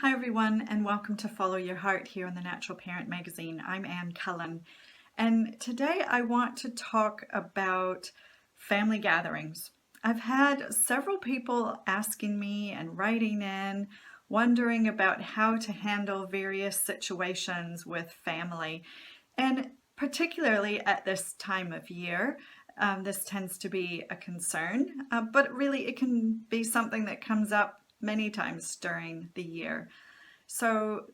Hi everyone, and welcome to Follow Your Heart here on the Natural Parent Magazine. I'm Ann Cullen, and today I want to talk about family gatherings. I've had several people asking me and writing in, wondering about how to handle various situations with family, and particularly at this time of year. This tends to be a concern, but really it can be something that comes up many times during the year. So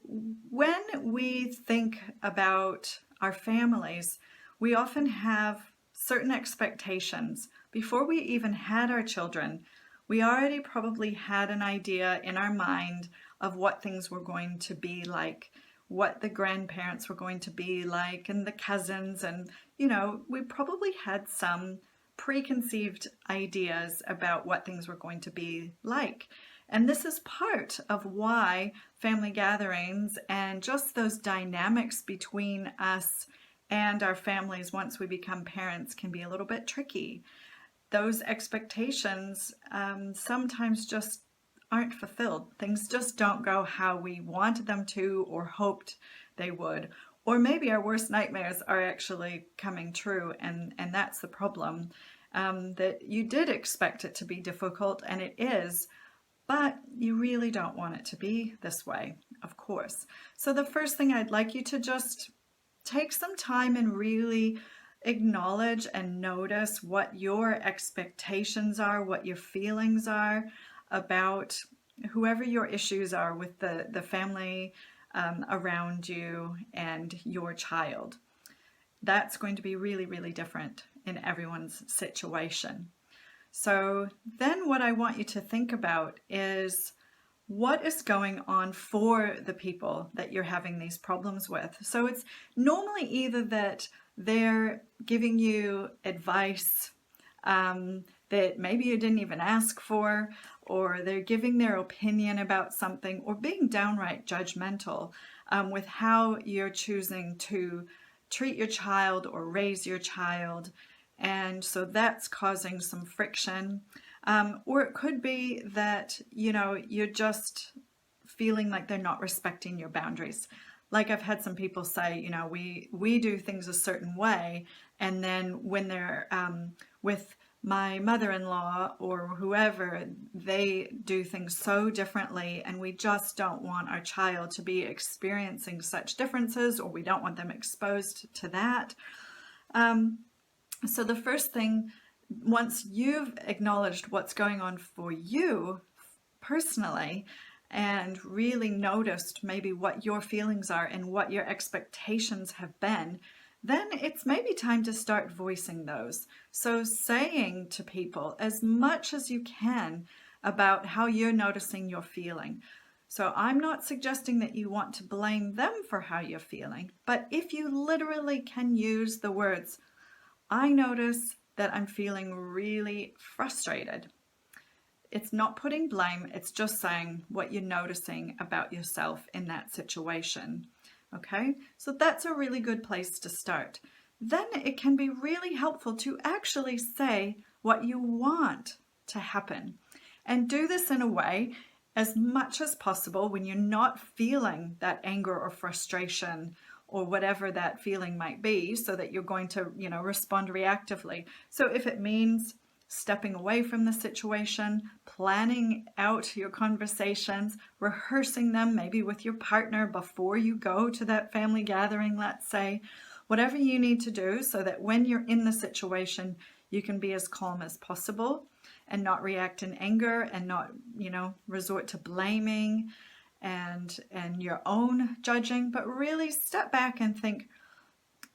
when we think about our families, we often have certain expectations. Before we even had our children, we already probably had an idea in our mind of what things were going to be like, what the grandparents were going to be like, and the cousins. And, we probably had some preconceived ideas about what things were going to be like. And this is part of why family gatherings and just those dynamics between us and our families once we become parents can be a little bit tricky. Those expectations sometimes just aren't fulfilled. Things just don't go how we wanted them to or hoped they would. Or maybe our worst nightmares are actually coming true, and that's the problem. That you did expect it to be difficult, and it is, but you really don't want it to be this way, of course. So the first thing I'd like you to just take some time and really acknowledge and notice what your expectations are, what your feelings are about whoever your issues are with the family around you and your child. That's going to be really, really different in everyone's situation. So then what I want you to think about is what is going on for the people that you're having these problems with. So it's normally either that they're giving you advice that maybe you didn't even ask for, or they're giving their opinion about something, or being downright judgmental with how you're choosing to treat your child or raise your child. And so that's causing some friction. Or it could be that, you're just feeling like they're not respecting your boundaries. Like I've had some people say, we do things a certain way. And then when they're with my mother-in-law or whoever, they do things so differently, and we just don't want our child to be experiencing such differences, or we don't want them exposed to that. So the first thing, once you've acknowledged what's going on for you personally and really noticed maybe what your feelings are and what your expectations have been, then it's maybe time to start voicing those. So saying to people as much as you can about how you're noticing you're feeling. So I'm not suggesting that you want to blame them for how you're feeling, but if you literally can use the words, I notice that I'm feeling really frustrated. It's not putting blame, it's just saying what you're noticing about yourself in that situation. Okay, so that's a really good place to start. Then it can be really helpful to actually say what you want to happen. And do this in a way as much as possible when you're not feeling that anger or frustration or whatever that feeling might be, so that you're going to, respond reactively. So if it means stepping away from the situation, planning out your conversations, rehearsing them maybe with your partner before you go to that family gathering, let's say, whatever you need to do so that when you're in the situation, you can be as calm as possible and not react in anger and not, resort to blaming and your own judging, but really step back and think,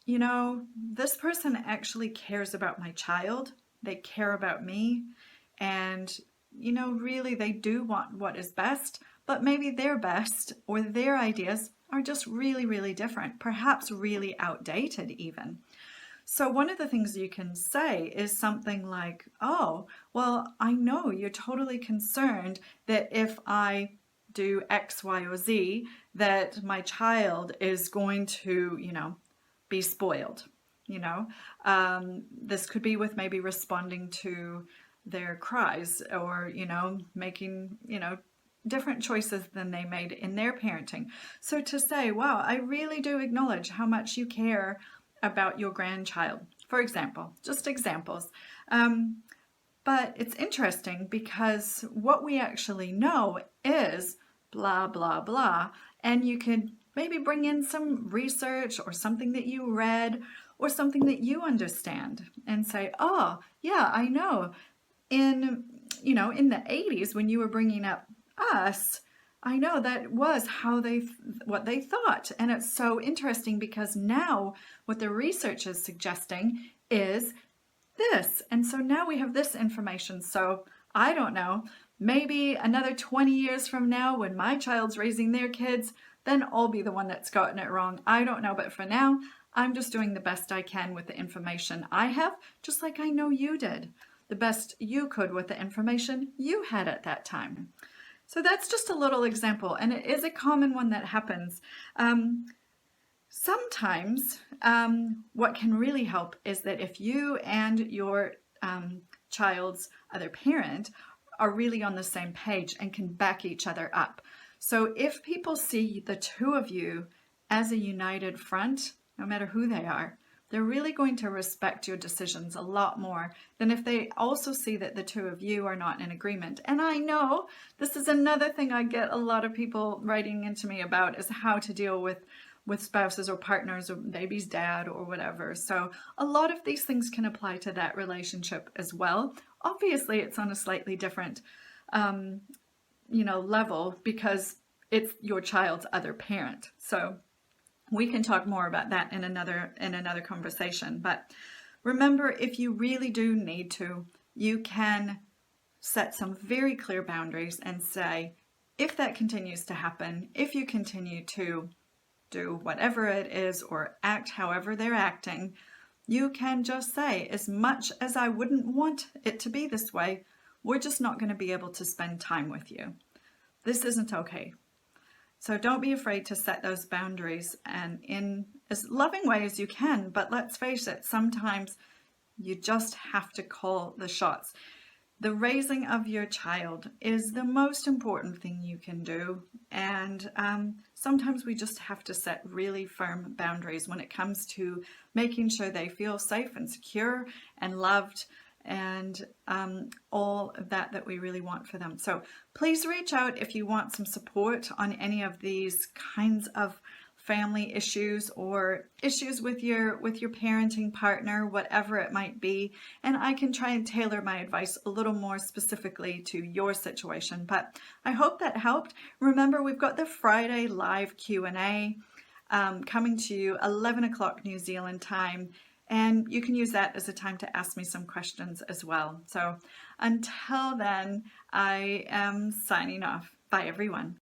this person actually cares about my child. They care about me. And, really they do want what is best, but maybe their best or their ideas are just really, really different, perhaps really outdated even. So one of the things you can say is something like, oh, well, I know you're totally concerned that if I do X, Y, or Z, that my child is going to, be spoiled. This could be with maybe responding to their cries or, making, different choices than they made in their parenting. So to say, wow, I really do acknowledge how much you care about your grandchild, for example, just examples. But it's interesting because what we actually know is blah, blah, blah. And you could maybe bring in some research or something that you read or something that you understand and say, oh, yeah, I know. In the 80s when you were bringing up us, I know that was what they thought. And it's so interesting because now what the research is suggesting is this. And so now we have this information. So I don't know, maybe another 20 years from now when my child's raising their kids, then I'll be the one that's gotten it wrong. I don't know. But for now, I'm just doing the best I can with the information I have, just like I know you did the best you could with the information you had at that time. So that's just a little example, and it is a common one that happens. Sometimes what can really help is that if you and your child's other parent are really on the same page and can back each other up. So if people see the two of you as a united front, no matter who they are, they're really going to respect your decisions a lot more than if they also see that the two of you are not in agreement. And I know this is another thing I get a lot of people writing into me about, is how to deal with spouses or partners or baby's dad or whatever. So a lot of these things can apply to that relationship as well. Obviously, it's on a slightly different level because it's your child's other parent. So we can talk more about that in another conversation. But remember, if you really do need to, you can set some very clear boundaries and say, if that continues to happen, if you continue to do whatever it is or act however they're acting, you can just say, as much as I wouldn't want it to be this way, we're just not going to be able to spend time with you. This isn't okay. So don't be afraid to set those boundaries, and in as loving way as you can. But let's face it, sometimes you just have to call the shots. The raising of your child is the most important thing you can do. And sometimes we just have to set really firm boundaries when it comes to making sure they feel safe and secure and loved, and all of that we really want for them. So please reach out if you want some support on any of these kinds of family issues or issues with your parenting partner, whatever it might be, and I can try and tailor my advice a little more specifically to your situation. But I hope that helped. Remember, we've got the Friday live Q&A coming to you 11 o'clock New Zealand time. And you can use that as a time to ask me some questions as well. So until then, I am signing off. Bye, everyone.